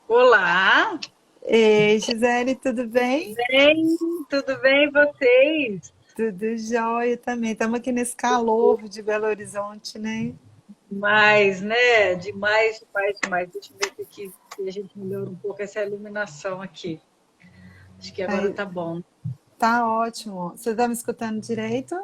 Olá, Ei, Gisele, tudo bem? bem, tudo bem vocês? Tudo jóia também. Estamos aqui nesse calor de Belo Horizonte, né? Demais, né? Demais, demais, demais. Deixa eu ver se a gente melhora um pouco essa iluminação aqui. Acho que agora Aí, tá bom. tá ótimo. Você está me escutando direito?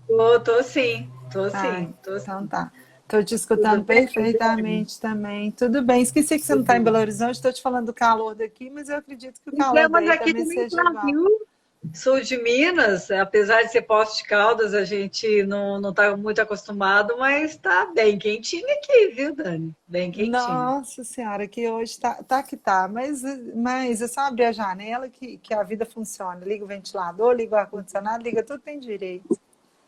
Tô sim, tô Ah, sim, tô então sim. tá. Estou te Tudo escutando bem, Dani? perfeitamente também. Tudo bem. Esqueci que você não está em Tudo Belo bem. Horizonte. Estou te falando do calor daqui, mas eu acredito que o Pois calor é, mas daí aqui também também seja tá, igual. viu? Sul de Minas, apesar de ser Poços de Caldas, a gente não tá muito acostumado, mas tá bem quentinho aqui, viu, Dani? Bem quentinho. Nossa Senhora, que hoje tá que tá, mas é só abrir a janela que a vida funciona. Liga o ventilador, liga o ar-condicionado, liga tudo tem direito,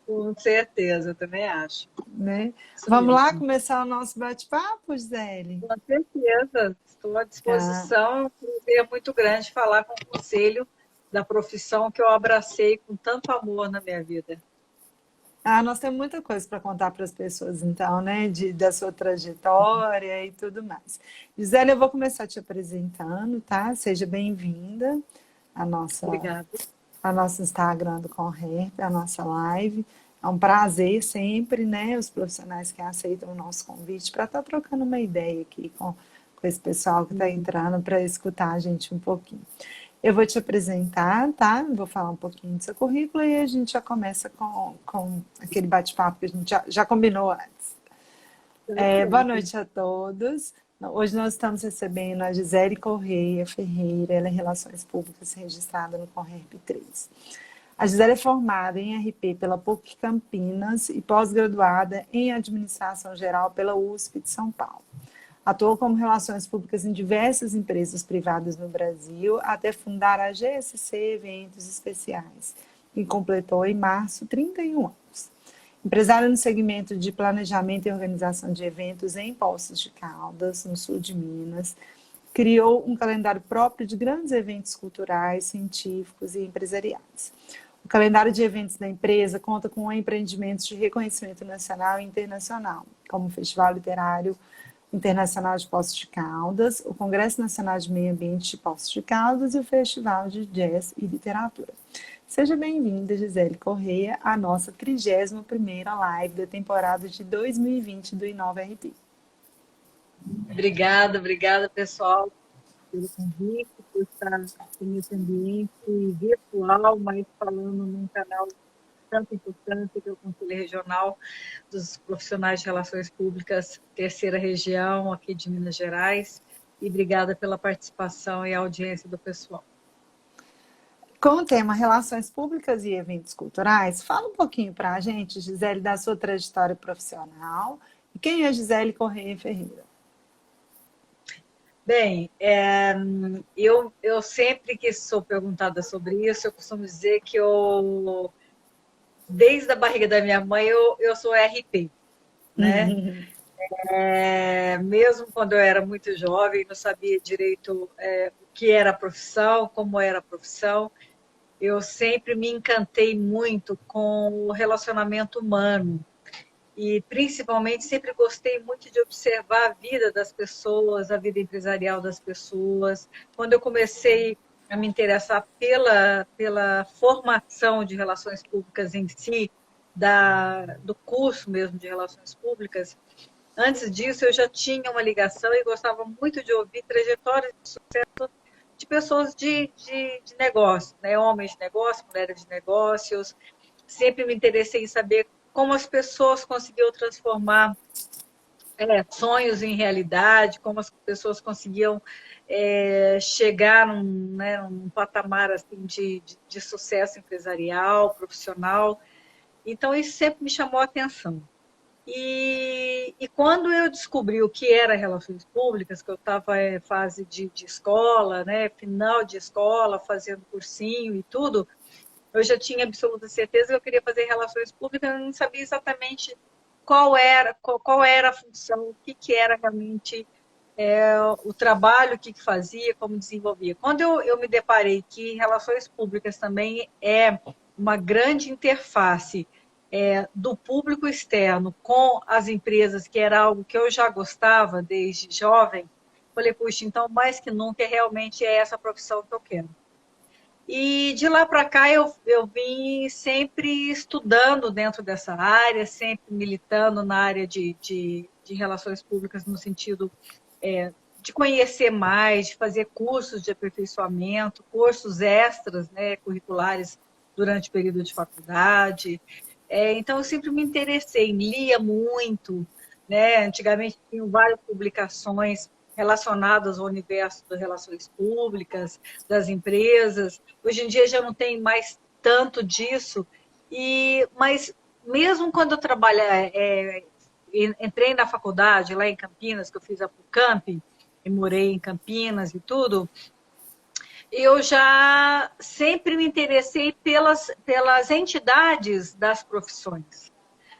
Com certeza, eu também acho. né? Isso Vamos lá mesmo. começar o nosso bate-papo, Gisele? Com certeza, estou à Ah, disposição. Um prazer muito grande falar com o conselho da profissão que eu abracei com tanto amor na minha vida. nós temos muita coisa para contar para as pessoas, então, né? Da sua trajetória e tudo mais. Gisele, eu vou começar te apresentando, tá? Seja bem-vinda à nossa Obrigada. a nosso Instagram do Conherp, a nossa live. É um prazer sempre, né? Os profissionais que aceitam o nosso convite para estar trocando uma ideia aqui com esse pessoal que está entrando para escutar a gente um pouquinho. Eu vou te apresentar, tá? Vou falar um pouquinho do seu currículo e a gente já começa com aquele bate-papo que a gente já combinou antes. Tá Boa certo. noite a todos. Hoje nós estamos recebendo a Gisele Correia Ferreira, ela é Relações Públicas registrada no Conherp 3. A Gisele é formada em RP pela PUC Campinas e pós-graduada em Administração Geral pela USP de São Paulo. Atuou como Relações Públicas em diversas empresas privadas no Brasil, até fundar a GSC Eventos Especiais, que completou em março 31 anos. Empresária no segmento de planejamento e organização de eventos em Poços de Caldas, no sul de Minas, criou um calendário próprio de grandes eventos culturais, científicos e empresariais. O calendário de eventos da empresa conta com empreendimentos de reconhecimento nacional e internacional, como o Festival Literário Internacional de Poços de Caldas, o Congresso Nacional de Meio Ambiente de Poços de Caldas e o Festival de Jazz e Literatura. Seja bem-vinda, Gisele Correia, à nossa 31ª live da temporada de 2020 do Inova RP. Obrigada, obrigada, pessoal, pelo convite, por estar nesse ambiente virtual, mas falando num canal de tanta importância que é o Conselho Regional dos Profissionais de Relações Públicas, terceira região aqui de Minas Gerais. E obrigada pela participação e audiência do pessoal. Com o tema Relações Públicas e Eventos Culturais, fala um pouquinho para a gente, Gisele, da sua trajetória profissional e quem é Gisele Correia Ferreira. Bem, eu sempre que sou perguntada sobre isso, eu costumo dizer que desde a barriga da minha mãe, eu sou RP, né? Mesmo quando eu era muito jovem, não sabia direito o que era a profissão, como era a profissão, eu sempre me encantei muito com o relacionamento humano. E, principalmente, sempre gostei muito de observar a vida das pessoas, a vida empresarial das pessoas. Quando eu comecei a me interessar pela formação de relações públicas em si, do curso mesmo de relações públicas, antes disso eu já tinha uma ligação e gostava muito de ouvir trajetórias de pessoas de negócio, né? Homens de negócio, mulheres de negócios. Sempre me interessei em saber como as pessoas conseguiam transformar sonhos em realidade, como as pessoas conseguiam chegar num patamar assim, de sucesso empresarial, profissional. Então, isso sempre me chamou a atenção. E quando eu descobri o que era relações públicas, que eu estava em fase de escola, né, final de escola, fazendo cursinho e tudo, eu já tinha absoluta certeza que eu queria fazer relações públicas, eu não sabia exatamente qual era a função, o que era realmente o trabalho, o que fazia, como desenvolvia. Quando eu me deparei que relações públicas também é uma grande interface do público externo com as empresas, que era algo que eu já gostava desde jovem, falei, puxa, então mais que nunca realmente é essa profissão que eu quero. E de lá para cá eu vim sempre estudando dentro dessa área, sempre militando na área de relações públicas no sentido de conhecer mais, de fazer cursos de aperfeiçoamento, cursos extras, né, curriculares durante o período de faculdade. Então, eu sempre me interessei, lia muito, né? Antigamente tinham várias publicações relacionadas ao universo das relações públicas, das empresas. Hoje em dia já não tem mais tanto disso, mas mesmo quando eu entrei na faculdade lá em Campinas, que eu fiz a PUCamp, e morei em Campinas e tudo, eu já sempre me interessei pelas entidades das profissões.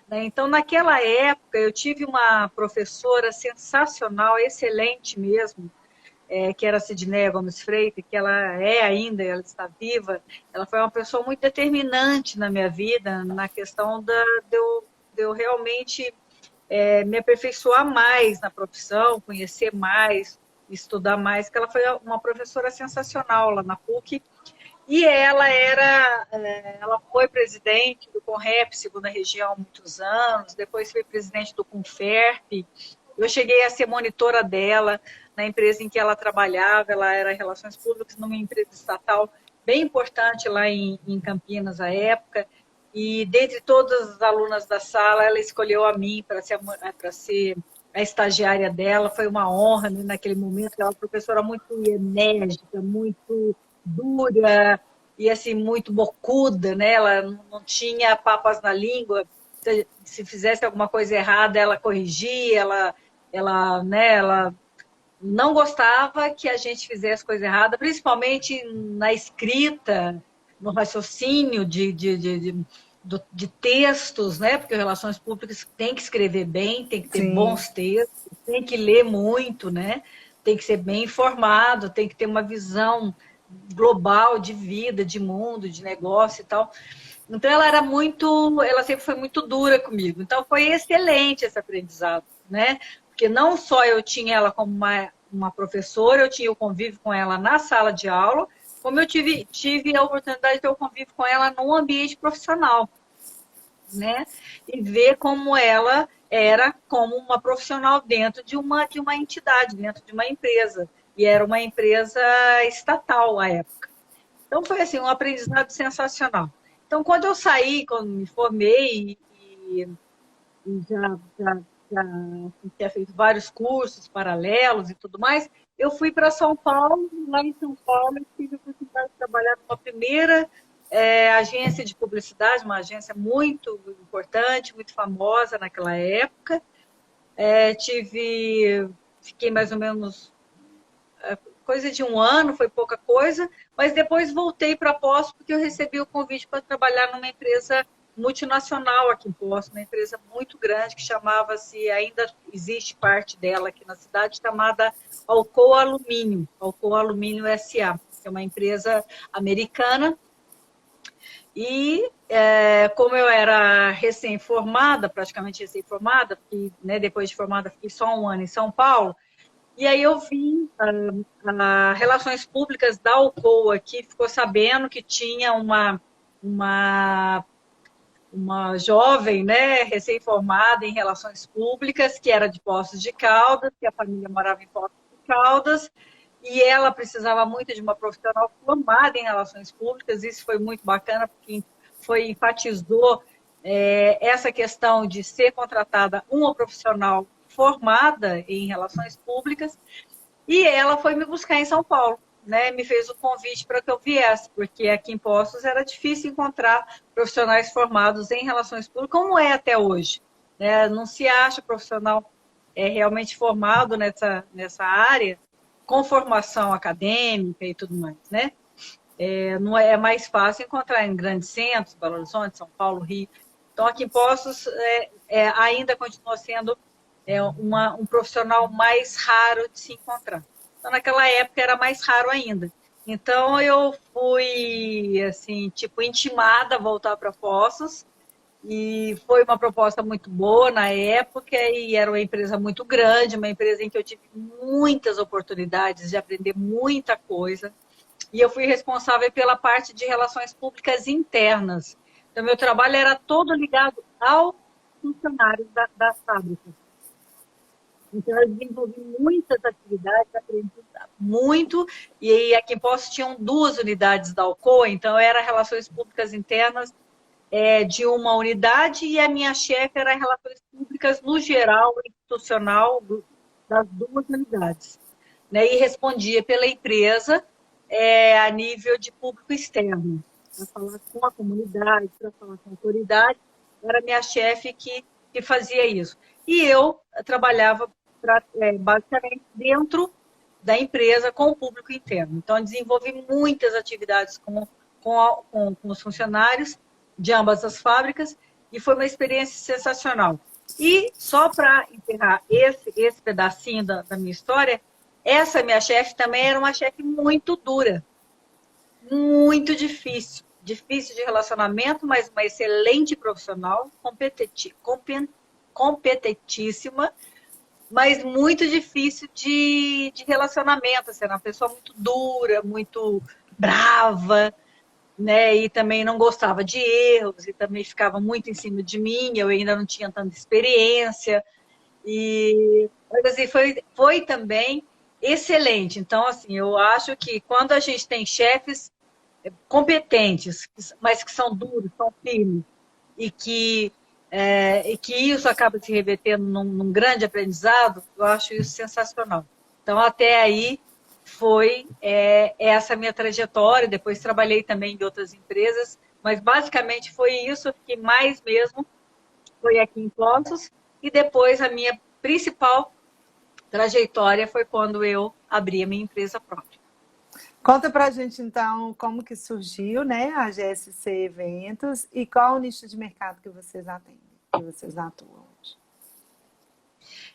Né? Então, naquela época, eu tive uma professora sensacional, excelente mesmo, que era a Sidneia Gomes Freitas, que ela é ainda, ela está viva. Ela foi uma pessoa muito determinante na minha vida, na questão de eu realmente me aperfeiçoar mais na profissão, conhecer mais, estudar mais, que ela foi uma professora sensacional lá na PUC. E ela foi presidente do CONREP, segunda região, há muitos anos, depois foi presidente do CONFERP. Eu cheguei a ser monitora dela na empresa em que ela trabalhava, ela era Relações Públicas numa empresa estatal bem importante lá em Campinas à época. E dentre todas as alunas da sala, ela escolheu a mim para ser a estagiária dela. Foi uma honra, né, naquele momento. Ela é uma professora muito enérgica, muito dura e assim muito bocuda, né? Ela não tinha papas na língua. Se fizesse alguma coisa errada, ela corrigia, ela não gostava que a gente fizesse coisa errada, principalmente na escrita, no raciocínio de textos, né? Porque relações públicas tem que escrever bem, tem que ter Sim. bons textos, tem que ler muito, né? Tem que ser bem informado, tem que ter uma visão global de vida, de mundo, de negócio e tal. Então ela sempre foi muito dura comigo. Então foi excelente esse aprendizado, né? Porque não só eu tinha ela como uma professora, eu tinha o convívio com ela na sala de aula, como eu tive a oportunidade de ter o convívio com ela no ambiente profissional, né? E ver como ela era como uma profissional dentro de uma entidade, dentro de uma empresa. E era uma empresa estatal à época. Então, foi assim, um aprendizado sensacional. Então, quando eu saí, quando me formei e já tinha feito vários cursos paralelos e tudo mais, eu fui para São Paulo. Lá em São Paulo, eu tive a oportunidade de trabalhar numa primeira agência de publicidade, uma agência muito importante, muito famosa naquela época. Fiquei mais ou menos coisa de um ano, foi pouca coisa, mas depois voltei para Poços porque eu recebi o convite para trabalhar numa empresa multinacional aqui em Poços, uma empresa muito grande que chamava-se, ainda existe parte dela aqui na cidade, chamada Alcoa Alumínio, Alcoa Alumínio SA, que é uma empresa americana. E como eu era recém-formada, praticamente recém-formada, né, depois de formada fiquei só um ano em São Paulo, e aí eu vi a Relações Públicas da Alcoa aqui, ficou sabendo que tinha uma jovem, né, recém-formada em Relações Públicas, que era de Poços de Caldas, que a família morava em Poços de Caldas, e ela precisava muito de uma profissional formada em Relações Públicas. Isso foi muito bacana, porque enfatizou essa questão de ser contratada uma profissional formada em Relações Públicas, e ela foi me buscar em São Paulo, né? Me fez o convite para que eu viesse, porque aqui em Poços era difícil encontrar profissionais formados em Relações Públicas, como é até hoje, né? Não se acha profissional realmente formado nessa área, com formação acadêmica e tudo mais, né? Não é mais fácil encontrar em grandes centros, Belo Horizonte, São Paulo, Rio. Então, aqui em Poços ainda continua sendo um profissional mais raro de se encontrar. Então, naquela época era mais raro ainda. Então, eu fui, assim, tipo, intimada a voltar para Poços E foi uma proposta muito boa na época, e era uma empresa muito grande, uma empresa em que eu tive muitas oportunidades de aprender muita coisa. E eu fui responsável pela parte de relações públicas internas. Então, meu trabalho era todo ligado aos funcionários da fábrica. Então, eu desenvolvi muitas atividades, aprendi muito. E aí, aqui em Poços tinham 2 unidades da Alcoa, então era relações públicas internas de uma unidade, e a minha chefe era relações públicas no geral, institucional, das 2 unidades. Né? E respondia pela empresa a nível de público externo, para falar com a comunidade, para falar com a autoridade, era a minha chefe que fazia isso. E eu trabalhava basicamente dentro da empresa com o público interno. Então, eu desenvolvi muitas atividades com os funcionários de ambas as fábricas, e foi uma experiência sensacional. E só para encerrar esse pedacinho da minha história, essa minha chefe também era uma chefe muito dura, muito difícil de relacionamento, mas uma excelente profissional, competentíssima, mas muito difícil de relacionamento. Assim, era uma pessoa muito dura, muito brava, né? E também não gostava de erros, e também ficava muito em cima de mim, eu ainda não tinha tanta experiência. Mas assim, foi também excelente. Então, assim, eu acho que quando a gente tem chefes competentes, mas que são duros, são firmes, e que isso acaba se revertendo num grande aprendizado, eu acho isso sensacional. Então, até aí foi essa minha trajetória. Depois trabalhei também em outras empresas, mas basicamente foi isso. Eu fiquei mais mesmo, foi aqui em Poços, e depois a minha principal trajetória foi quando eu abri a minha empresa própria. Conta pra gente, então, como que surgiu, né, a GSC Eventos, e qual o nicho de mercado que vocês atendem, que vocês atuam hoje.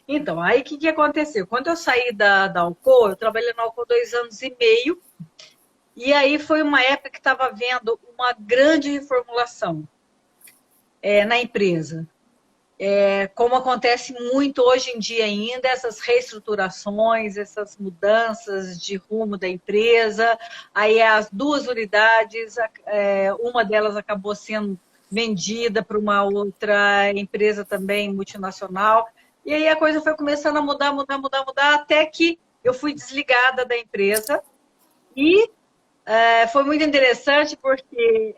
Então, aí o que aconteceu? Quando eu saí da Alcoa, eu trabalhei na Alcoa 2 anos e meio, e aí foi uma época que estava havendo uma grande reformulação na empresa. Como acontece muito hoje em dia ainda, essas reestruturações, essas mudanças de rumo da empresa. Aí as 2 unidades, uma delas acabou sendo vendida para uma outra empresa também multinacional. E aí a coisa foi começando a mudar, até que eu fui desligada da empresa. E foi muito interessante porque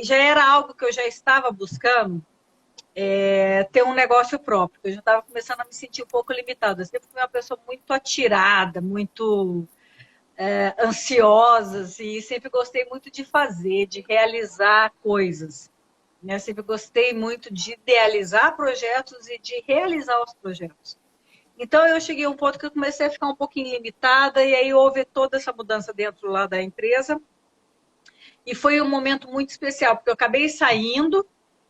já era algo que eu já estava buscando, ter um negócio próprio. Eu já estava começando a me sentir um pouco limitada. Eu sempre fui uma pessoa muito atirada, muito ansiosa, e sempre gostei muito de fazer, de realizar coisas. Né? Sempre gostei muito de idealizar projetos e de realizar os projetos. Então, eu cheguei a um ponto que eu comecei a ficar um pouquinho limitada, e aí houve toda essa mudança dentro lá da empresa. E foi um momento muito especial, porque eu acabei saindo,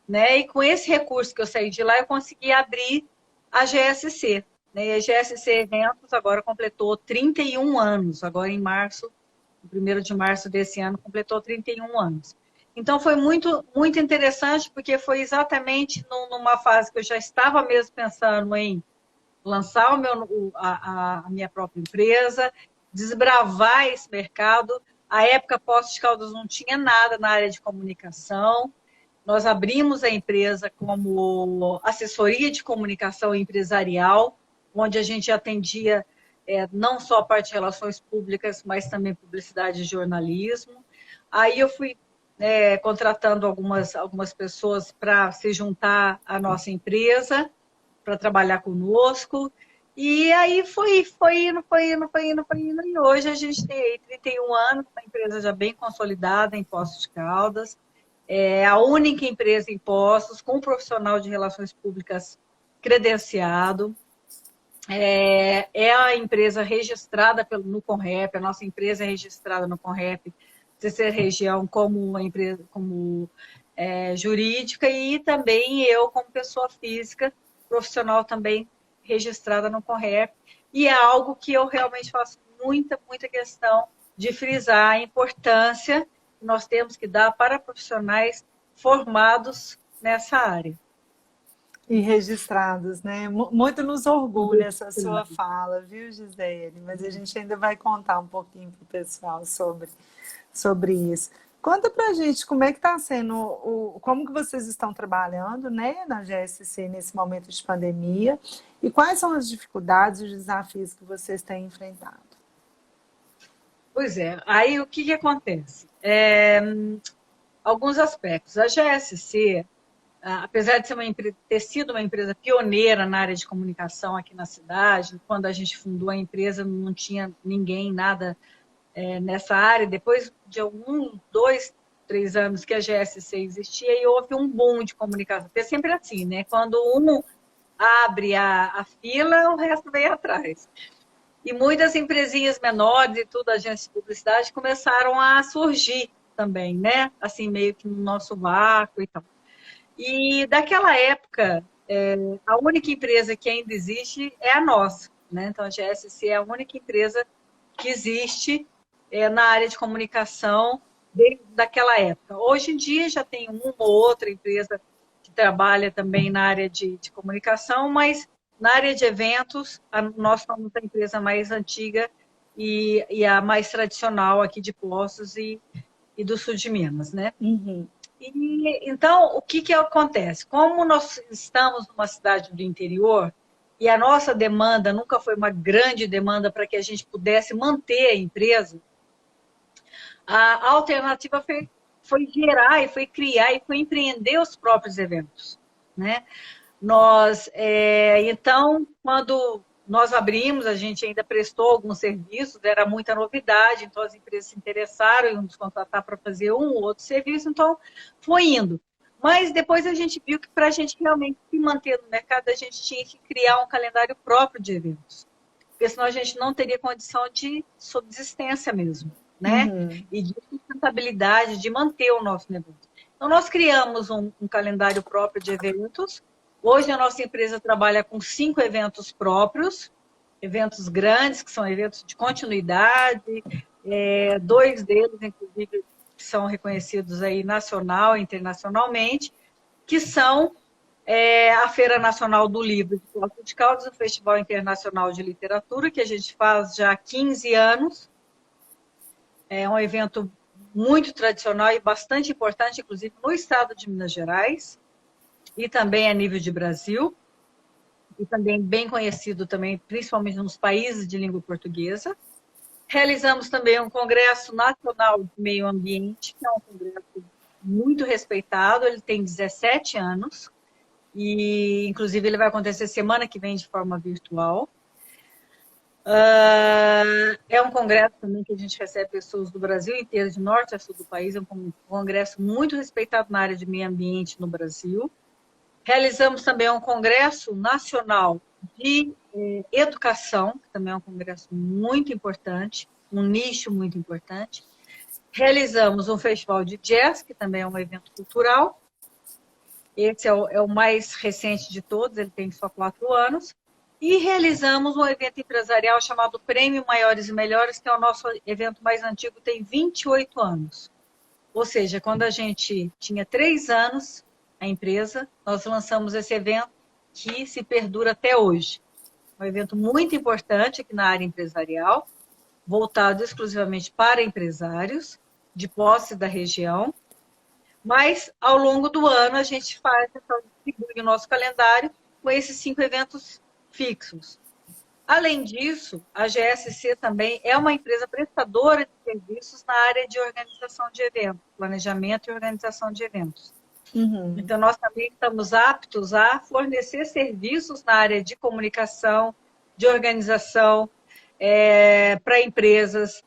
né? E com esse recurso que eu saí de lá, eu consegui abrir a GSC. Né? E a GSC Eventos agora completou 31 anos. Agora em março, 1º de março desse ano, completou 31 anos. Então foi muito, muito interessante, porque foi exatamente numa fase que eu já estava mesmo pensando em lançar a minha própria empresa, desbravar esse mercado. À época, Poços de Caldas não tinha nada na área de comunicação. Nós abrimos a empresa como assessoria de comunicação empresarial, onde a gente atendia não só a parte de relações públicas, mas também publicidade e jornalismo. Aí eu fui contratando algumas pessoas para se juntar à nossa empresa, para trabalhar conosco. E aí foi indo. E hoje a gente tem aí 31 anos, uma empresa já bem consolidada em Poços de Caldas. É a única empresa em Poços com um profissional de relações públicas credenciado. É a empresa registrada no Conrep, a nossa empresa é registrada no Conrep, terceira região, como uma empresa jurídica, e também eu, como pessoa física, profissional também registrada no Conrep. E é algo que eu realmente faço muita, muita questão de frisar a importância que nós temos que dar para profissionais formados nessa área. E registrados, né? Muito nos orgulha essa sua fala, viu, Gisele? Mas a gente ainda vai contar um pouquinho para o pessoal sobre isso. Conta pra gente como é que está sendo, como que vocês estão trabalhando, né, na GSC nesse momento de pandemia e quais são as dificuldades e os desafios que vocês têm enfrentado. Pois é, aí o que acontece? Alguns aspectos. A GSC, apesar de ser ter sido uma empresa pioneira na área de comunicação aqui na cidade, quando a gente fundou a empresa não tinha ninguém, nada nessa área. Depois de alguns 2, 3 anos que a GSC existia, e houve um boom de comunicação. Porque é sempre assim, né? Quando um abre a fila, o resto vem atrás. E muitas empresinhas menores e tudo, agências de publicidade, começaram a surgir também, né? Assim, meio que no nosso vácuo e tal. E daquela época, a única empresa que ainda existe é a nossa, né? Então, a GSC é a única empresa que existe na área de comunicação desde daquela época. Hoje em dia já tem uma ou outra empresa que trabalha também na área de comunicação, mas na área de eventos, nós somos a empresa mais antiga e a mais tradicional aqui de Poços e do sul de Minas, né? Uhum. Então, o que acontece? Como nós estamos numa cidade do interior e a nossa demanda nunca foi uma grande demanda para que a gente pudesse manter a empresa, a alternativa foi gerar e foi criar e foi empreender os próprios eventos, né? Então, quando nós abrimos, a gente ainda prestou alguns serviços, era muita novidade, então as empresas se interessaram em nos contratar para fazer um ou outro serviço, então foi indo. Mas depois a gente viu que para a gente realmente se manter no mercado, a gente tinha que criar um calendário próprio de eventos, porque senão a gente não teria condição de subsistência mesmo, né? Uhum. E de sustentabilidade, de manter o nosso negócio. Então, nós criamos um calendário próprio de eventos. Hoje, a nossa empresa trabalha com 5 eventos próprios, eventos grandes, que são eventos de continuidade, 2 deles, inclusive, são reconhecidos aí nacional e internacionalmente, que são a Feira Nacional do Livro de Poços de Caldas, o Festival Internacional de Literatura, que a gente faz já há 15 anos. É um evento muito tradicional e bastante importante, inclusive no estado de Minas Gerais, e também a nível de Brasil, e também bem conhecido também, principalmente nos países de língua portuguesa. Realizamos também um Congresso Nacional de Meio Ambiente, que é um congresso muito respeitado, ele tem 17 anos, e inclusive ele vai acontecer semana que vem de forma virtual. É um congresso também que a gente recebe pessoas do Brasil inteiro, de norte a sul do país, é um congresso muito respeitado na área de meio ambiente no Brasil. Realizamos também um congresso nacional de educação, que também é um congresso muito importante, um nicho muito importante. Realizamos um festival de jazz, que também é um evento cultural. Esse é o mais recente de todos, ele tem só 4 anos. E realizamos um evento empresarial chamado Prêmio Maiores e Melhores, que é o nosso evento mais antigo, tem 28 anos. Ou seja, quando a gente tinha 3 anos, a empresa, nós lançamos esse evento que se perdura até hoje. Um evento muito importante aqui na área empresarial, voltado exclusivamente para empresários de posse da região. Mas, ao longo do ano, a gente distribui o nosso calendário com esses 5 eventos fixos. Além disso, a GSC também é uma empresa prestadora de serviços na área de organização de eventos, planejamento e organização de eventos. Uhum. Então, nós também estamos aptos a fornecer serviços na área de comunicação, de organização, para empresas,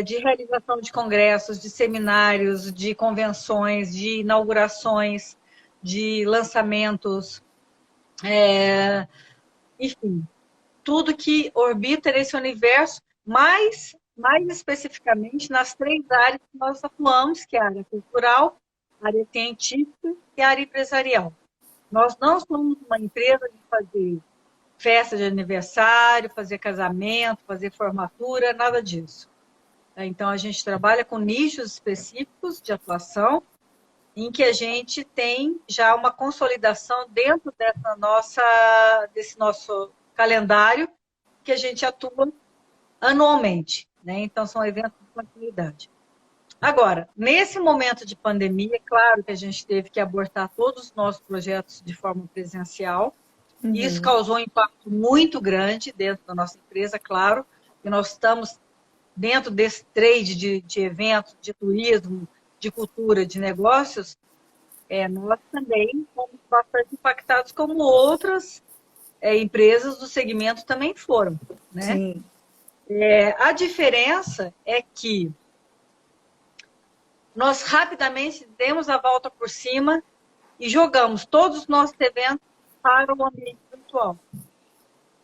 de realização de congressos, de seminários, de convenções, de inaugurações, de lançamentos, enfim, tudo que orbita nesse universo, mais especificamente nas 3 áreas que nós atuamos, que é a área cultural, a área científica e a área empresarial. Nós não somos uma empresa de fazer festa de aniversário, fazer casamento, fazer formatura, nada disso. Então, a gente trabalha com nichos específicos de atuação em que a gente tem já uma consolidação dentro desse nosso calendário, que a gente atua anualmente, né? Então, são eventos de continuidade. Agora, nesse momento de pandemia, é claro que a gente teve que abortar todos os nossos projetos de forma presencial, e isso Uhum. causou um impacto muito grande dentro da nossa empresa, claro, e nós estamos dentro desse trade de eventos, de turismo, de cultura, de negócios, nós também fomos bastante impactados, como outras empresas do segmento também foram, né? Sim. A diferença é que nós rapidamente demos a volta por cima e jogamos todos os nossos eventos para o ambiente virtual.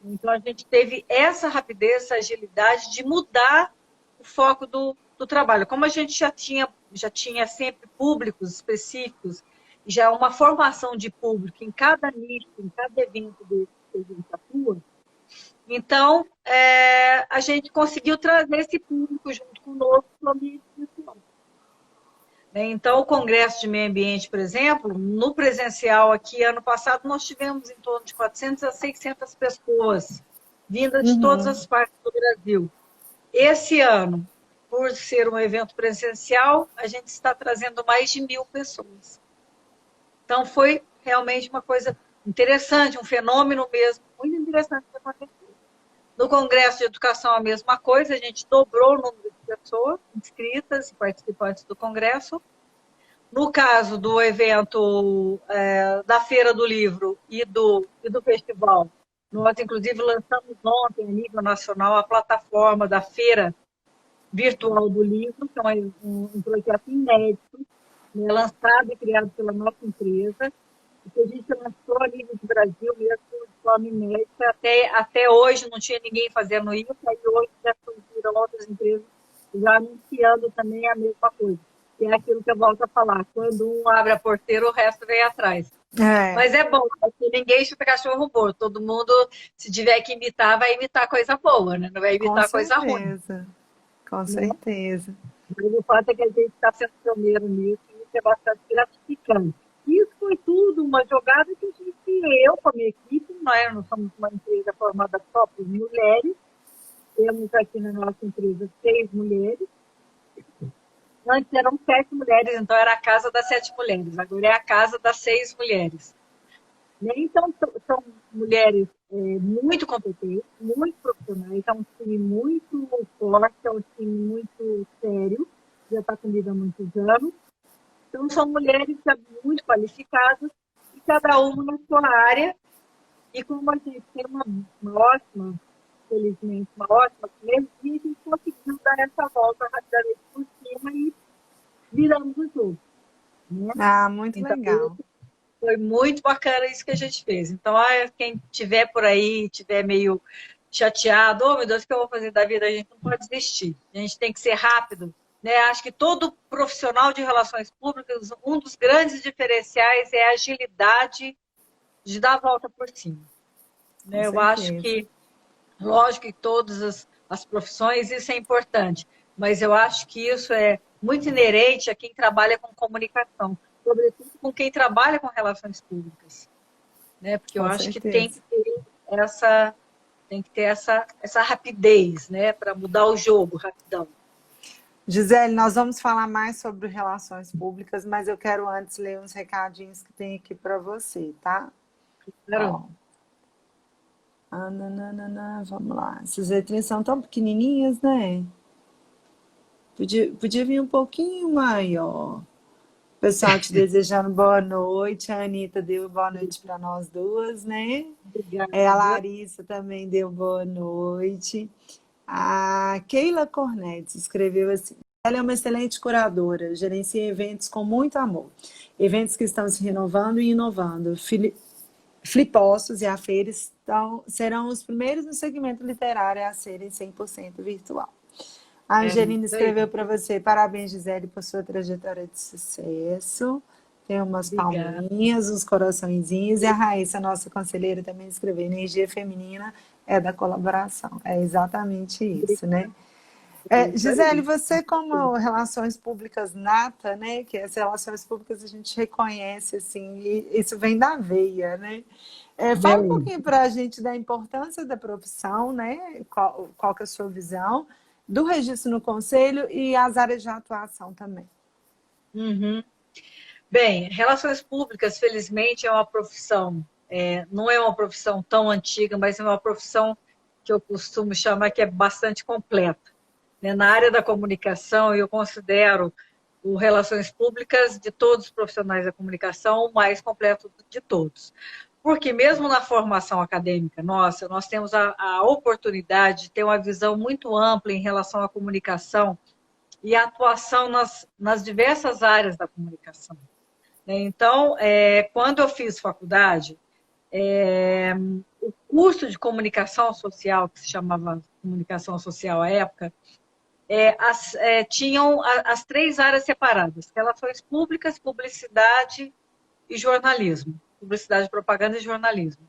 Então, a gente teve essa rapidez, essa agilidade de mudar o foco do trabalho. Como a gente já tinha sempre públicos específicos, já uma formação de público em cada nicho, em cada evento que a gente atua, então, a gente conseguiu trazer esse público junto conosco para o ambiente virtual. Então, o Congresso de Meio Ambiente, por exemplo, no presencial aqui, ano passado, nós tivemos em torno de 400 a 600 pessoas vindas de todas Uhum. as partes do Brasil. Esse ano, por ser um evento presencial, a gente está trazendo mais de 1.000 pessoas. Então, foi realmente uma coisa interessante, um fenômeno mesmo, muito interessante que aconteceu. No Congresso de Educação, a mesma coisa, a gente dobrou o número de pessoas inscritas e participantes do Congresso. No caso do evento da Feira do Livro e do festival, nós, inclusive, lançamos ontem, a nível nacional, a plataforma da Feira Virtual do Livro, que é um projeto inédito, né, lançado e criado pela nossa empresa, e que a gente lançou a nível do Brasil mesmo de forma inédita. Até hoje não tinha ninguém fazendo isso, aí hoje já surgiram outras empresas já anunciando também a mesma coisa. Que é aquilo que eu volto a falar, quando um abre a porteira, o resto vem atrás. É, Mas é bom, porque ninguém chuta cachorro morto. Todo mundo, se tiver que imitar, vai imitar coisa boa, né? Não vai com imitar coisa ruim, certeza. Com né? certeza. Mas o fato é que a gente está sendo pioneiro nisso e isso é bastante gratificante. Isso foi tudo uma jogada que a gente, eu com a minha equipe, nós somos uma empresa formada só por mulheres, temos aqui na nossa empresa 6 mulheres, antes eram 7 mulheres, então era a casa das 7 mulheres, agora é a casa das 6 mulheres. Né? Então, são mulheres muito competentes, muito profissionais, é um time muito forte, é um time muito sério, já está comigo há muitos anos. Então, são mulheres muito qualificadas e cada uma na sua área. E como a gente tem uma ótima, felizmente, uma ótima sinergia, a gente conseguiu dar essa volta rapidamente por cima e viramos o jogo. Né? Ah, muito Então, legal. foi muito bacana isso que a gente fez. Então, quem tiver por aí, tiver meio chateado, oh meu Deus, o que eu vou fazer da vida? A gente não pode desistir. A gente tem que ser rápido. Né? Acho que todo profissional de relações públicas, um dos grandes diferenciais é a agilidade de dar a volta por cima. Com Né? Eu acho certeza. que, lógico que todas as profissões, isso é importante, mas eu acho que isso é muito inerente a quem trabalha com comunicação, sobretudo com quem trabalha com relações públicas, né? Porque eu Com acho que tem certeza. que ter essa rapidez, né? Para mudar o jogo rapidão. Gisele, nós vamos falar mais sobre relações públicas, mas eu quero antes ler uns recadinhos que tem aqui para você, tá? Claro. Ó. Nananana, vamos lá. Essas letrinhas são tão pequenininhas, né? Podia vir um pouquinho maior. Pessoal te desejando boa noite. A Anitta deu boa noite para nós duas, né? A Obrigada. Larissa também deu boa noite. A Keila Cornetes escreveu assim: ela é uma excelente curadora, gerencia eventos com muito amor. Eventos que estão se renovando e inovando. Flipostos e a feira serão os primeiros no segmento literário a serem 100% virtual. A Angelina Isso aí. escreveu para você: parabéns, Gisele, por sua trajetória de sucesso. Tem umas Obrigada. palminhas, uns coraçõezinhos. E a Raíssa, nossa conselheira, também escreveu: energia feminina é da colaboração. É exatamente isso, né? Isso Gisele, aí. você como relações públicas nata, né? Que as relações públicas a gente reconhece, assim, e isso vem da veia, né? Fala um Bem, pouquinho para a gente da importância da profissão, né? Qual que é a sua visão do registro no conselho e as áreas de atuação também. uhum. Bem, relações públicas, felizmente, é uma profissão, não é uma profissão tão antiga, mas é uma profissão que eu costumo chamar que é bastante completa, né? Na área da comunicação, eu considero o Relações Públicas, de todos os profissionais da comunicação, o mais completo de todos. Porque mesmo na formação acadêmica nossa, nós temos a oportunidade de ter uma visão muito ampla em relação à comunicação e a atuação nas diversas áreas da comunicação. Então, quando eu fiz faculdade, o curso de comunicação social, que se chamava comunicação social à época, tinham as três áreas separadas: relações públicas, publicidade e jornalismo. Publicidade, propaganda e jornalismo.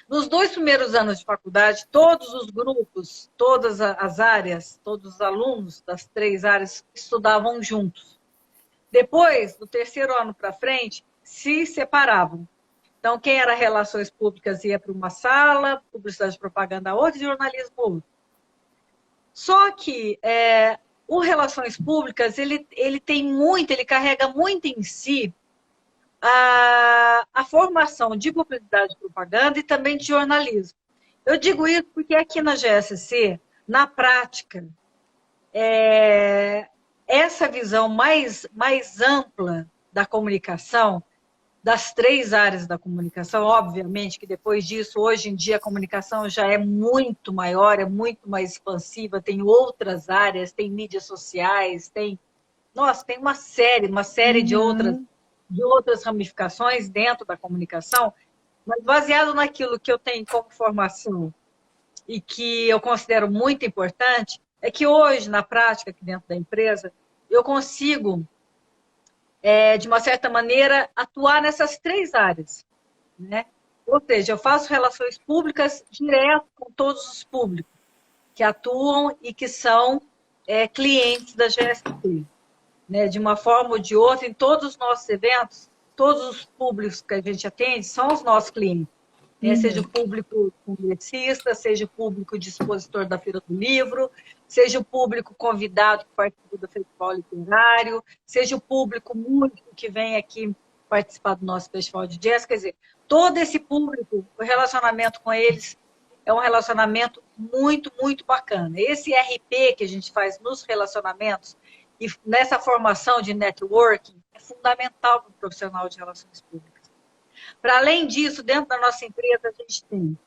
Nos 2 primeiros anos de faculdade, todos os grupos, todas as áreas, todos os alunos das três áreas estudavam juntos. Depois, do terceiro ano para frente, se separavam. Então, quem era relações públicas ia para uma sala, publicidade e propaganda outra e jornalismo outra. Só que o relações públicas, ele carrega muito em si a formação de publicidade e propaganda e também de jornalismo. Eu digo isso porque aqui na GSC, na prática, essa visão mais ampla da comunicação, das três áreas da comunicação, obviamente que depois disso, hoje em dia, a comunicação já é muito maior, é muito mais expansiva, tem outras áreas, tem mídias sociais, tem uma série Uhum. de outras ramificações dentro da comunicação, mas baseado naquilo que eu tenho como formação e que eu considero muito importante, é que hoje, na prática, aqui dentro da empresa, eu consigo, de uma certa maneira, atuar nessas três áreas, né? Ou seja, eu faço relações públicas direto com todos os públicos que atuam e que são clientes da GSP, né? De uma forma ou de outra, em todos os nossos eventos, todos os públicos que a gente atende são os nossos clientes. Seja o público congressista, seja o público de expositor da Feira do Livro, seja o público convidado que participa do Festival Literário, seja o público músico que vem aqui participar do nosso Festival de Jazz. Quer dizer, todo esse público, o relacionamento com eles é um relacionamento muito, muito bacana. Esse RP que a gente faz nos relacionamentos e nessa formação de networking é fundamental para o profissional de relações públicas. Para além disso, dentro da nossa empresa, a gente tem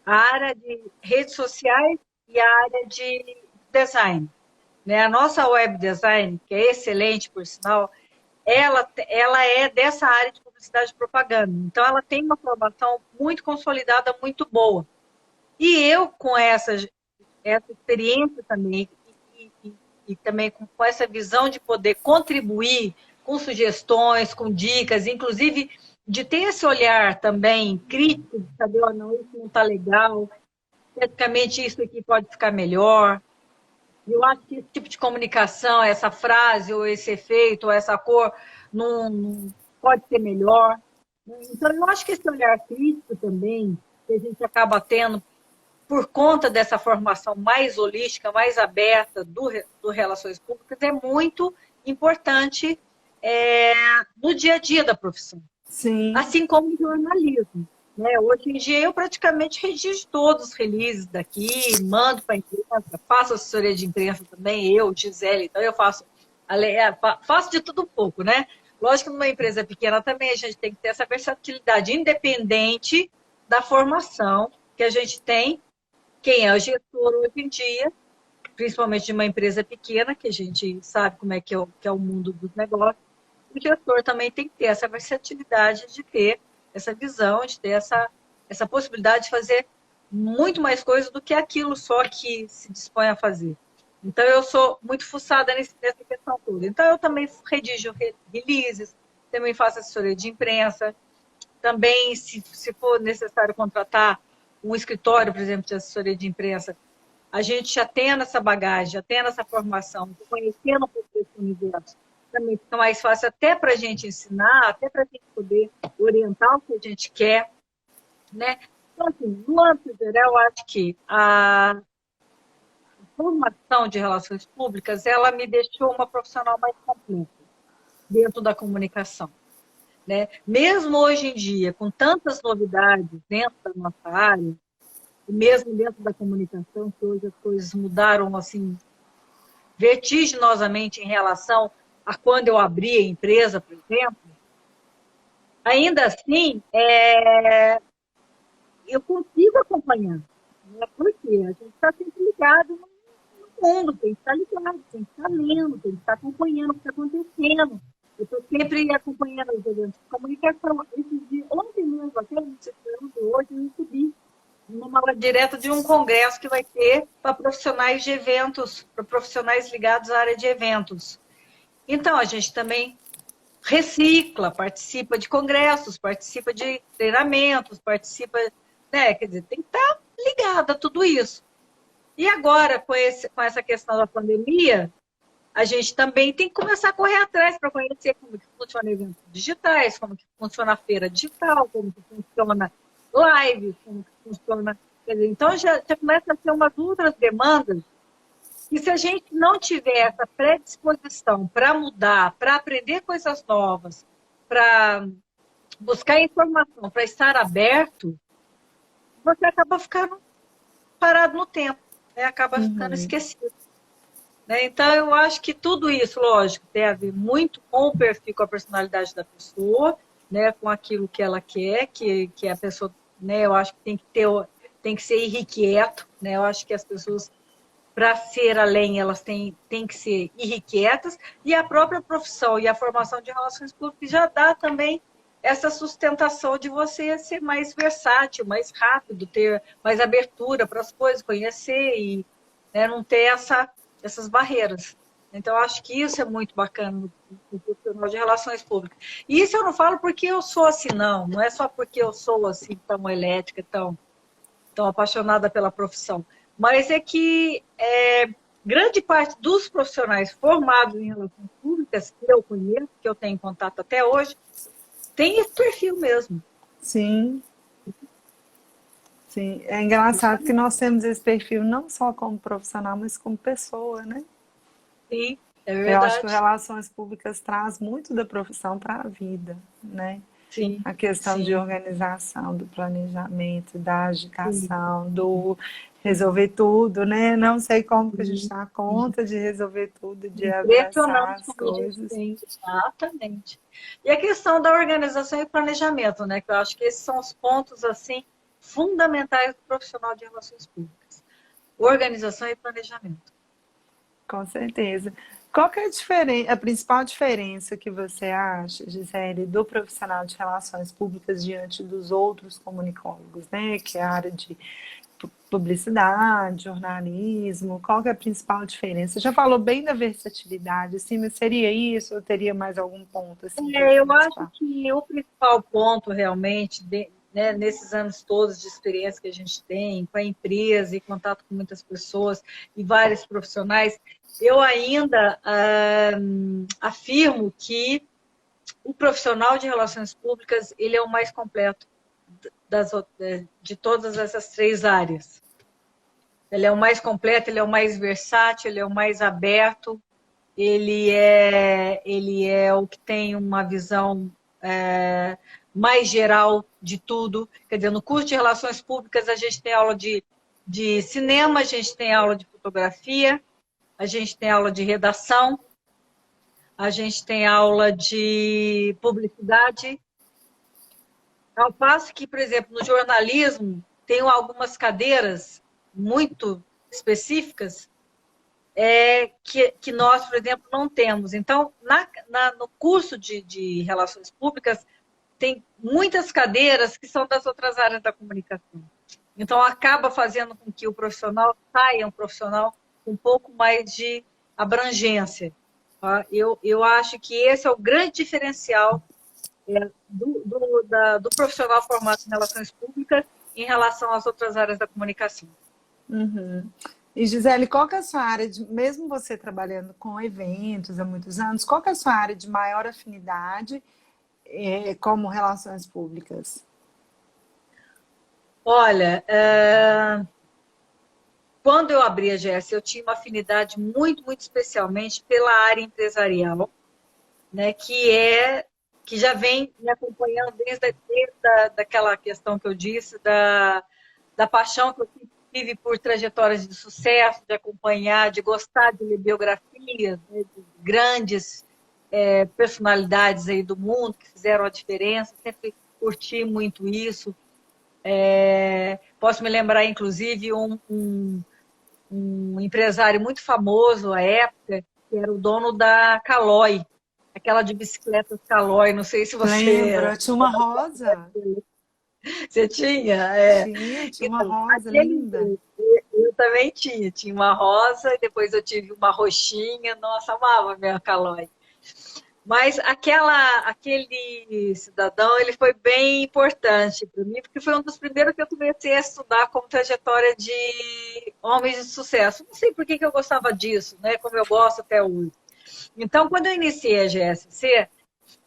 a área de redes sociais e a área de design, né? A nossa web design, que é excelente, por sinal, ela é dessa área de publicidade e propaganda. Então, ela tem uma formação muito consolidada, muito boa. E eu, com essa experiência também, e também com essa visão de poder contribuir com sugestões, com dicas, inclusive de ter esse olhar também crítico, de saber, oh, não, isso não está legal, praticamente isso aqui pode ficar melhor. Eu acho que esse tipo de comunicação, essa frase, ou esse efeito, ou essa cor, não pode ser melhor. Então, eu acho que esse olhar crítico também, que a gente acaba tendo por conta dessa formação mais holística, mais aberta do Relações Públicas, é muito importante no dia a dia da profissão. Sim. Assim como o jornalismo, né? Hoje em dia eu praticamente redijo todos os releases daqui, mando para a imprensa, faço assessoria de imprensa também, eu, Gisele, então eu faço de tudo um pouco, né? Lógico que numa empresa pequena também a gente tem que ter essa versatilidade, independente da formação que a gente tem. Quem é o gestor hoje em dia, principalmente de uma empresa pequena, que a gente sabe como é que é o mundo dos negócios, o gestor também tem que ter essa versatilidade de ter essa visão, de ter essa possibilidade de fazer muito mais coisas do que aquilo só que se dispõe a fazer. Então, eu sou muito fuçada nessa questão toda. Então, eu também redijo releases, também faço assessoria de imprensa, também, se for necessário contratar um escritório, por exemplo, de assessoria de imprensa, a gente já tendo essa bagagem, já tendo essa formação, conhecendo um pouco desse universo, também fica mais fácil até para a gente ensinar, até para a gente poder orientar o que a gente quer, né? Então, assim, no âmbito geral, eu acho que a formação de relações públicas, ela me deixou uma profissional mais completa dentro da comunicação, né? Mesmo hoje em dia, com tantas novidades dentro da nossa área, e mesmo dentro da comunicação, que hoje as coisas mudaram assim vertiginosamente em relação a quando eu abri a empresa, por exemplo, ainda assim, eu consigo acompanhar. Né? Porque a gente está sempre ligado no mundo, tem que estar ligado, tem que estar lendo, tem que estar acompanhando o que está acontecendo. Eu estou sempre acompanhando os eventos de comunicação. Ontem mesmo, até hoje, eu recebi uma aula direta de um congresso que vai ter para profissionais de eventos, para profissionais ligados à área de eventos. Então, a gente também recicla, participa de congressos, participa de treinamentos, participa, né? Quer dizer, tem que estar ligado a tudo isso. E agora, com essa questão da pandemia, a gente também tem que começar a correr atrás para conhecer como que funciona eventos digitais, como que funciona a feira digital, como que funciona live, como que funciona... Quer dizer, então, já começa a ter umas outras demandas e se a gente não tiver essa predisposição para mudar, para aprender coisas novas, para buscar informação, para estar aberto, você acaba ficando parado no tempo, né? Acaba ficando esquecido. Né? Então, eu acho que tudo isso, lógico, tem a ver muito com o perfil, com a personalidade da pessoa, né? Com aquilo que ela quer, que a pessoa, né? Eu acho que tem que ser irrequieto, né? Eu acho que as pessoas, para ser além, elas têm que ser irrequietas, e a própria profissão e a formação de relações públicas já dá também essa sustentação de você ser mais versátil, mais rápido, ter mais abertura para as coisas, conhecer e, né, não ter essas barreiras. Então, eu acho que isso é muito bacana no profissional de relações públicas. E isso eu não falo porque eu sou assim, não é só porque eu sou assim, tão elétrica, tão apaixonada pela profissão, mas é que grande parte dos profissionais formados em relações públicas, que eu conheço, que eu tenho contato até hoje, tem esse perfil mesmo. Sim, sim. É engraçado que nós temos esse perfil não só como profissional, mas como pessoa, né? Sim, é Eu acho que verdade. relações públicas traz muito da profissão para a vida, né? Sim, A questão de sim, organização, do planejamento, da sim. agitação, do resolver tudo, né? Não sei como que a gente Sim, dá sim. conta de resolver tudo, de abraçar Impressionante as como a gente coisas. tem, exatamente. E a questão da organização e planejamento, né? Que eu acho que esses são os pontos assim fundamentais do profissional de relações públicas. Organização e planejamento. Com certeza. Qual que é a principal diferença que você acha, Gisele, do profissional de relações públicas diante dos outros comunicólogos, né? Que é a área de publicidade, jornalismo, qual que é a principal diferença? Você já falou bem da versatilidade, assim, mas seria isso ou teria mais algum ponto, assim, que você Eu acho destaca? que o principal ponto realmente, né, nesses anos todos de experiência que a gente tem com a empresa e contato com muitas pessoas e vários profissionais, eu ainda afirmo que o profissional de relações públicas ele é o mais completo de todas essas três áreas. Ele é o mais completo, ele é o mais versátil, ele é o mais aberto, ele é o que tem uma visão mais geral de tudo. Quer dizer, no curso de Relações Públicas a gente tem aula de cinema, a gente tem aula de fotografia, a gente tem aula de redação, a gente tem aula de publicidade. Ao passo que, por exemplo, no jornalismo, tem algumas cadeiras muito específicas que nós, por exemplo, não temos. Então, no curso de Relações Públicas, tem muitas cadeiras que são das outras áreas da comunicação. Então, acaba fazendo com que o profissional saia um profissional com um pouco mais de abrangência. Tá? Eu acho que esse é o grande diferencial do profissional formado em relações públicas em relação às outras áreas da comunicação. Uhum. E Gisele, qual que é a sua área mesmo você trabalhando com eventos há muitos anos, qual que é a sua área de maior afinidade como relações públicas? Olha, quando eu abri a GS, eu tinha uma afinidade muito especialmente pela área empresarial, né, que já vem me acompanhando daquela questão que eu disse, da paixão que eu tive por trajetórias de sucesso, de acompanhar, de gostar de ler biografias, né, de grandes personalidades aí do mundo que fizeram a diferença, sempre curti muito isso. Posso me lembrar, inclusive, um empresário muito famoso à época, que era o dono da Caloi, aquela de bicicletas Caloi, não sei se você... Lembra? Tinha uma rosa. Você tinha? Tinha uma Então, rosa linda. eu também tinha uma rosa, e depois eu tive uma roxinha, nossa, amava a minha Caloi. Mas aquele cidadão, ele foi bem importante para mim, porque foi um dos primeiros que eu comecei a estudar como trajetória de homens de sucesso. Não sei por que eu gostava disso, né? Como eu gosto até hoje. Então, quando eu iniciei a GSC,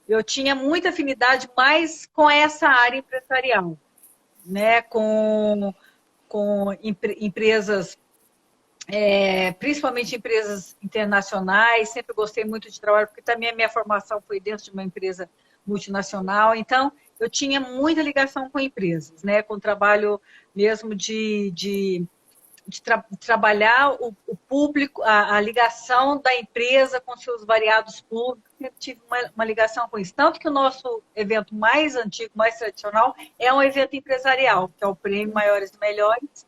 eu tinha muita afinidade mais com essa área empresarial, né? Com empresas, principalmente empresas internacionais. Sempre gostei muito de trabalho, porque também a minha formação foi dentro de uma empresa multinacional. Então, eu tinha muita ligação com empresas, né? Com trabalho mesmo de trabalhar o público, a ligação da empresa com seus variados públicos. Sempre tive uma ligação com isso. Tanto que o nosso evento mais antigo, mais tradicional, é um evento empresarial, que é o Prêmio Maiores e Melhores,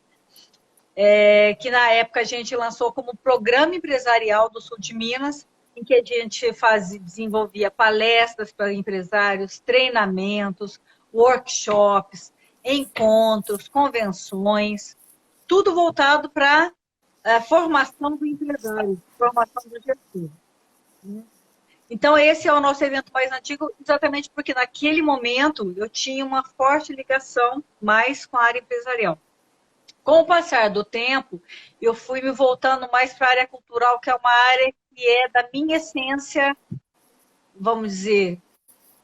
que na época a gente lançou como Programa Empresarial do Sul de Minas, em que a gente desenvolvia palestras para empresários, treinamentos, workshops, encontros, convenções, tudo voltado para a formação do empresário, formação do gestor. Então, esse é o nosso evento mais antigo, exatamente porque naquele momento eu tinha uma forte ligação mais com a área empresarial. Com o passar do tempo, eu fui me voltando mais para a área cultural, que é uma área que é da minha essência, vamos dizer,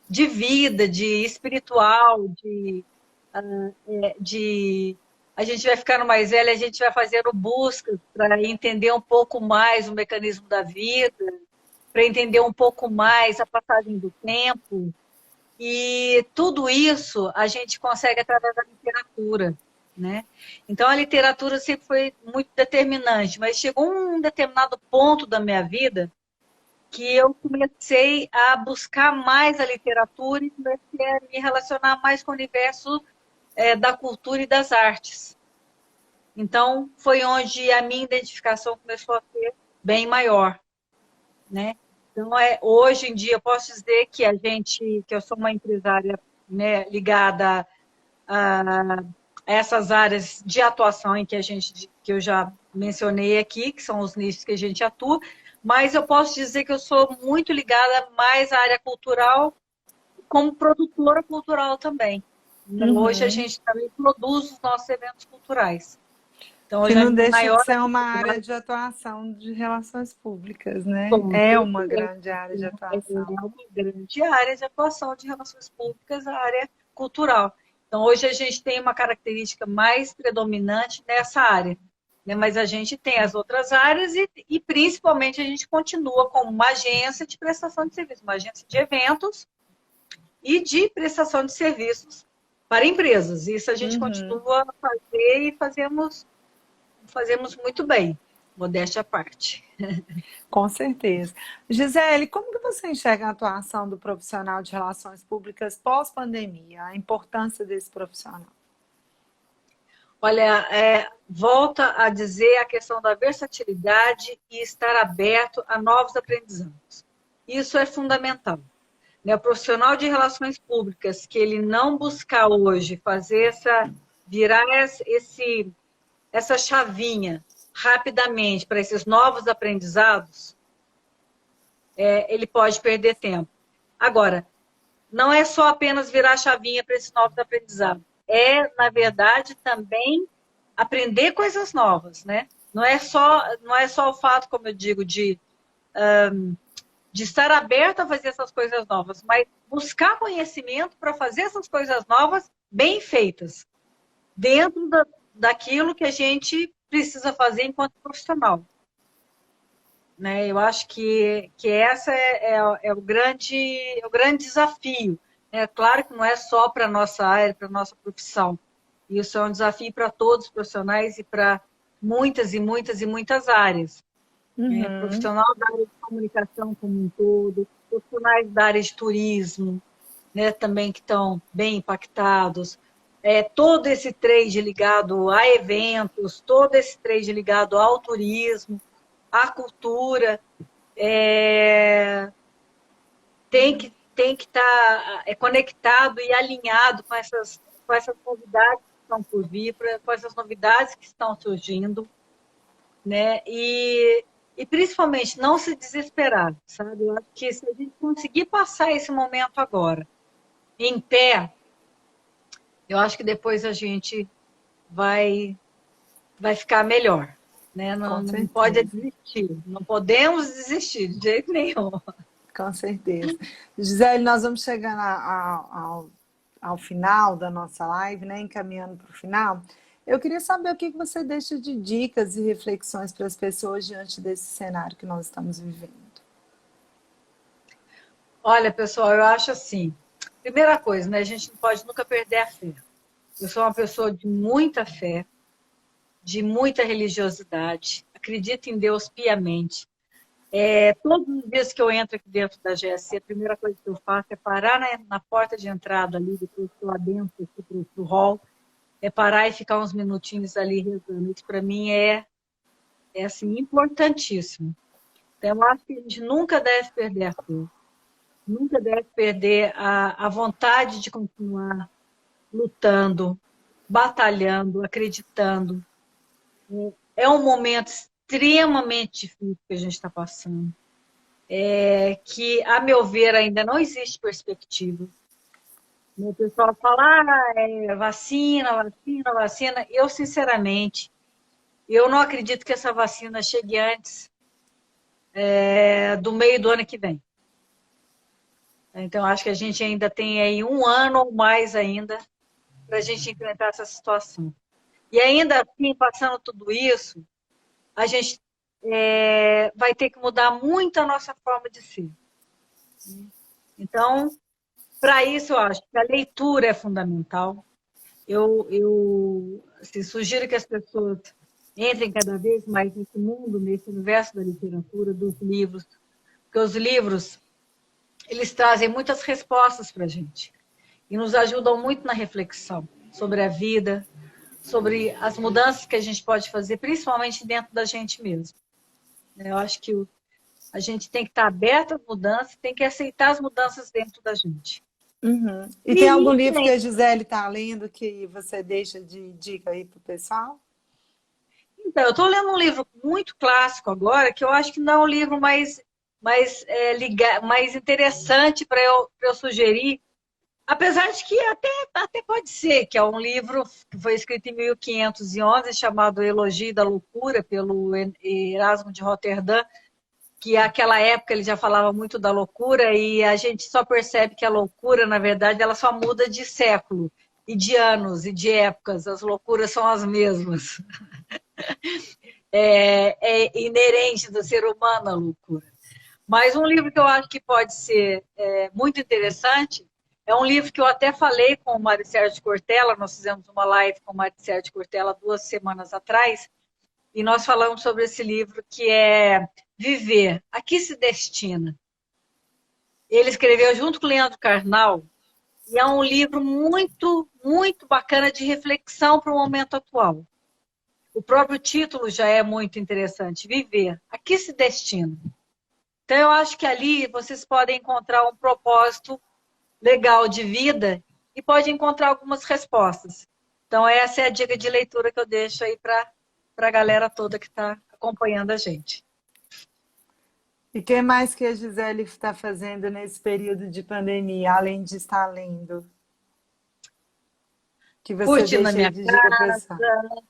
de vida, de espiritual, de a gente vai ficando mais velha, a gente vai fazendo buscas para entender um pouco mais o mecanismo da vida, para entender um pouco mais a passagem do tempo. E tudo isso a gente consegue através da literatura, né? Então, a literatura sempre foi muito determinante, mas chegou um determinado ponto da minha vida que eu comecei a buscar mais a literatura e comecei a me relacionar mais com o universo da cultura e das artes. Então, foi onde a minha identificação começou a ser bem maior, né? Então, hoje em dia, eu posso dizer que que eu sou uma empresária, né, ligada a essas áreas de atuação em que eu já mencionei aqui, que são os nichos que a gente atua, mas eu posso dizer que eu sou muito ligada mais à área cultural, como produtora cultural também. Hoje a Uhum. gente também produz os nossos eventos culturais. Então, Que hoje a não minha deixa de maior ser uma área de atuação de relações públicas, né? com É uma certeza, grande área de é atuação. uma grande área de atuação de relações públicas, a área cultural. Então, hoje a gente tem uma característica mais predominante nessa área, né? Mas a gente tem as outras áreas e principalmente a gente continua como uma agência de prestação de serviços, uma agência de eventos e de prestação de serviços para empresas. Isso a gente Uhum. continua a fazer e fazemos muito bem, modéstia à parte. Com certeza. Gisele, como que você enxerga a atuação do profissional de relações públicas pós-pandemia, a importância desse profissional? Olha, volta a dizer a questão da versatilidade e estar aberto a novos aprendizados. Isso é fundamental, né? O profissional de relações públicas, que ele não buscar hoje virar essa chavinha rapidamente para esses novos aprendizados, ele pode perder tempo. Agora, não é só apenas virar a chavinha para esses novos aprendizados. Na verdade, também aprender coisas novas, né? Não é só o fato, como eu digo, de estar aberta a fazer essas coisas novas, mas buscar conhecimento para fazer essas coisas novas bem feitas, dentro daquilo que a gente precisa fazer enquanto profissional. Né? Eu acho que essa é o grande desafio. É claro que não é só para a nossa área, para a nossa profissão. Isso é um desafio para todos os profissionais e para muitas e muitas e muitas áreas. Né? Uhum. Profissional da área de comunicação como um todo, profissionais da área de turismo, né, também que estão bem impactados. Todo esse trade ligado a eventos, todo esse trade ligado ao turismo, à cultura, tem que estar conectado e alinhado com essas novidades que estão por vir, com essas novidades que estão surgindo, né? E principalmente não se desesperar, sabe? Eu acho que se a gente conseguir passar esse momento agora em pé, eu acho que depois a gente vai ficar melhor, né? Com Não pode certeza. desistir, não podemos desistir de jeito nenhum. Com certeza. Gisele, nós vamos chegando ao final da nossa live, né? Encaminhando para o final. Eu queria saber o que você deixa de dicas e reflexões para as pessoas diante desse cenário que nós estamos vivendo. Olha, pessoal, eu acho assim, primeira coisa, né? A gente não pode nunca perder a fé. Eu sou uma pessoa de muita fé, de muita religiosidade, acredito em Deus piamente. Todos os dias que eu entro aqui dentro da GSC, a primeira coisa que eu faço é parar na porta de entrada ali, depois que lá dentro, para o hall, é parar e ficar uns minutinhos ali rezando. Isso para mim é assim, importantíssimo. Então, eu acho que a gente nunca deve perder a fé, nunca deve perder a vontade de continuar lutando, batalhando, acreditando. É um momento extremamente difícil que a gente está passando. Que, a meu ver, ainda não existe perspectiva. O pessoal fala, vacina, vacina, vacina. Eu, sinceramente, eu não acredito que essa vacina chegue antes do meio do ano que vem. Então, acho que a gente ainda tem aí um ano ou mais ainda para a gente enfrentar essa situação. E ainda assim, passando tudo isso, a gente vai ter que mudar muito a nossa forma de ser. Então, para isso, eu acho que a leitura é fundamental. Eu assim, sugiro que as pessoas entrem cada vez mais nesse mundo, nesse universo da literatura, dos livros, porque os livros, eles trazem muitas respostas para a gente e nos ajudam muito na reflexão sobre a vida, sobre as mudanças que a gente pode fazer, principalmente dentro da gente mesmo. Eu acho que a gente tem que estar aberto às mudanças, tem que aceitar as mudanças dentro da gente. Uhum. E tem algum E, livro que a Gisele está lendo que você deixa de dica aí para o pessoal? então, eu estou lendo um livro muito clássico agora, que eu acho que não é um livro mais interessante para eu sugerir, apesar de que até pode ser, que é um livro que foi escrito em 1511, chamado Elogio da Loucura, pelo Erasmo de Roterdã, que naquela época ele já falava muito da loucura e a gente só percebe que a loucura, na verdade, ela só muda de século, e de anos, e de épocas. As loucuras são as mesmas. É inerente do ser humano a loucura. Mas um livro que eu acho que pode ser muito interessante é um livro que eu até falei com o Mário Sérgio Cortella, nós fizemos uma live com o Mário Sérgio Cortella 2 semanas atrás, e nós falamos sobre esse livro que é Viver, a que se destina? Ele escreveu junto com o Leandro Carnal, e é um livro muito, muito bacana de reflexão para o momento atual. O próprio título já é muito interessante, Viver, a que se destina? Então, eu acho que ali vocês podem encontrar um propósito legal de vida e pode encontrar algumas respostas. Então, essa é a dica de leitura que eu deixo aí para a galera toda que está acompanhando a gente. E o que mais que a Gisele está fazendo nesse período de pandemia, além de estar lendo? Que você Curtindo a deixa aí minha de dica casa, pessoal.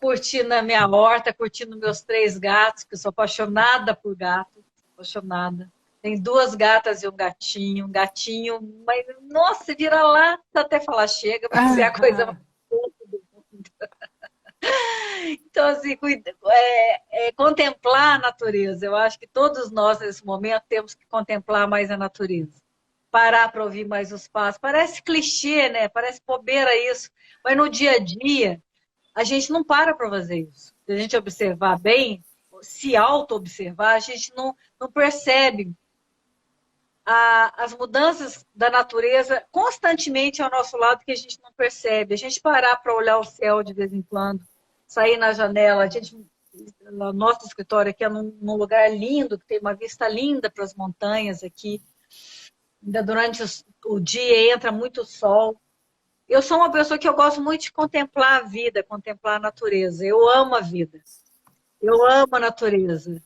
curtindo a minha horta, curtindo meus 3 gatos, que eu sou apaixonada por gato, apaixonada. Tem 2 gatas e um gatinho, mas, nossa, vira lá até falar chega, mas é a coisa mais fofa do mundo. Então, assim, contemplar a natureza. Eu acho que todos nós, nesse momento, temos que contemplar mais a natureza. Parar para ouvir mais os passos. Parece clichê, né? Parece bobeira isso. Mas no dia a dia, a gente não para fazer isso. Se a gente observar bem, se auto-observar, a gente não percebe as mudanças da natureza constantemente ao nosso lado que a gente não percebe. A gente parar para olhar o céu de vez em quando, sair na janela. O nosso escritório aqui é num lugar lindo, que tem uma vista linda para as montanhas aqui. Ainda durante o dia entra muito sol. Eu sou uma pessoa que eu gosto muito de contemplar a vida, contemplar a natureza. Eu amo a vida. Eu amo a natureza.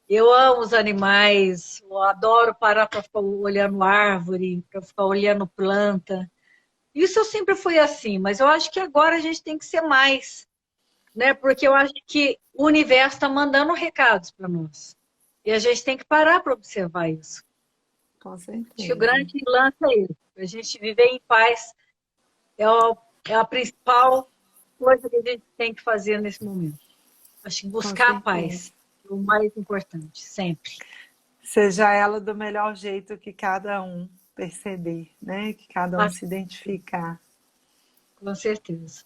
Eu amo os animais. Eu adoro parar para ficar olhando árvore, para ficar olhando planta. Isso eu sempre fui assim, mas eu acho que agora a gente tem que ser mais, né? Porque eu acho que o universo está mandando recados para nós. E a gente tem que parar para observar isso. Com Acho que o certeza. grande lance é isso. A gente viver em paz é a principal coisa que a gente tem que fazer nesse momento. Acho que Com buscar a certeza. paz é o mais importante, sempre. Seja ela do melhor jeito que cada um perceber, né? Que cada um Ah, se identificar. com certeza.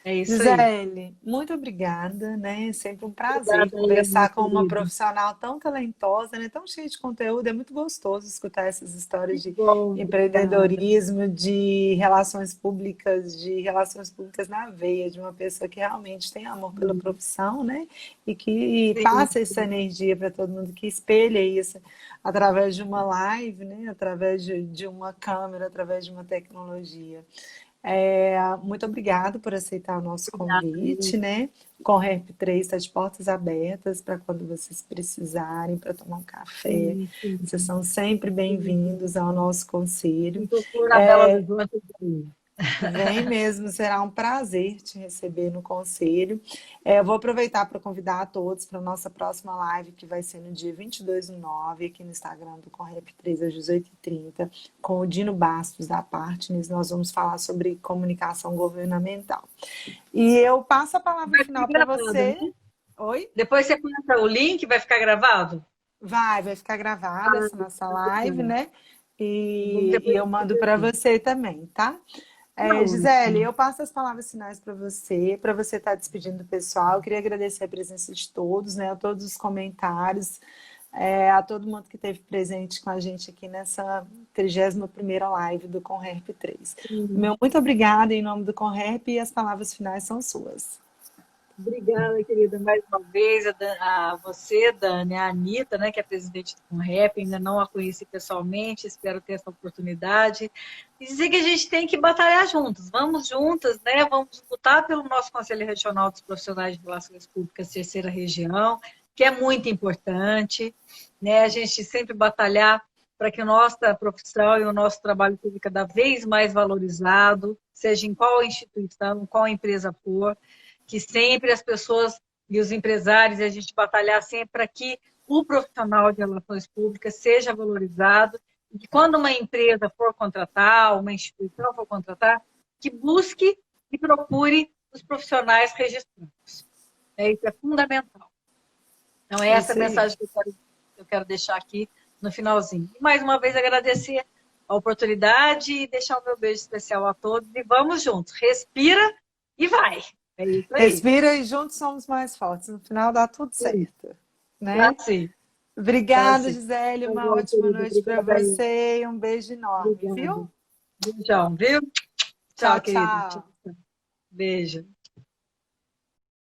É isso aí. Gisele, muito obrigada, né? É sempre um prazer Obrigada, aí, minha conversar com uma querida. profissional tão talentosa, né? Tão cheia de conteúdo. É muito gostoso escutar essas histórias Que de bom, obrigada. empreendedorismo, de relações públicas na veia, de uma pessoa que realmente tem amor pela profissão, né? E que Sim, passa essa energia para todo mundo, que espelha isso através de uma live, né? Através de uma câmera, através de uma tecnologia. Muito obrigada por aceitar o nosso obrigada. convite, né? O Conrep 3 está de portas abertas para quando vocês precisarem, para tomar um café. Sim, sim, Vocês são sempre sim. bem-vindos ao nosso conselho. Então, for na Belo Horizonte. Vem mesmo, será um prazer te receber no conselho. Eu vou aproveitar para convidar a todos para a nossa próxima live, que vai ser no dia 22/9, aqui no Instagram do Conrep 3, às 18h30, com o Dino Bastos, da Partners. Nós vamos falar sobre comunicação governamental. E eu passo a palavra Vai ficar final para gravado, você. né? Oi? Depois você coloca o link, vai ficar gravado? Vai ficar gravada essa nossa live, né? E Depois eu mando para você também, tá? tá Gisele, ótimo. eu passo as palavras finais para você estar despedindo do pessoal. Eu queria agradecer a presença de todos, né? A todos os comentários, a todo mundo que esteve presente com a gente aqui nessa 31ª live do Conrep 3. Meu muito obrigada em nome do Conrep e as palavras finais são suas. Obrigada, querida, mais uma vez, a você, Dani, a Anitta, né, que é presidente do Conrep, ainda não a conheci pessoalmente, espero ter essa oportunidade. E dizer que a gente tem que batalhar juntos, vamos juntas, né, vamos lutar pelo nosso Conselho Regional dos Profissionais de Relações Públicas, terceira região, que é muito importante, né, a gente sempre batalhar para que a nossa profissão e o nosso trabalho seja cada vez mais valorizado, seja em qual instituição, em qual empresa for, que sempre as pessoas e os empresários, a gente batalhar sempre para que o profissional de relações públicas seja valorizado e que quando uma empresa for contratar, uma instituição for contratar, que busque e procure os profissionais registrados. Isso é fundamental. Então, é essa Isso a aí. mensagem que eu quero deixar aqui no finalzinho. E, mais uma vez, agradecer a oportunidade e deixar o meu beijo especial a todos. E vamos juntos. Respira e vai. É isso aí. Respira e juntos somos mais fortes. No final dá tudo certo, Tá né? sim, tá Obrigada, sim. Gisele. Tá Uma bom, ótima querida. noite para Obrigada aí. você e um beijo enorme, Obrigada. viu? Beijão, viu? Tchau, Tchau, querida. Tchau. tchau. Beijo.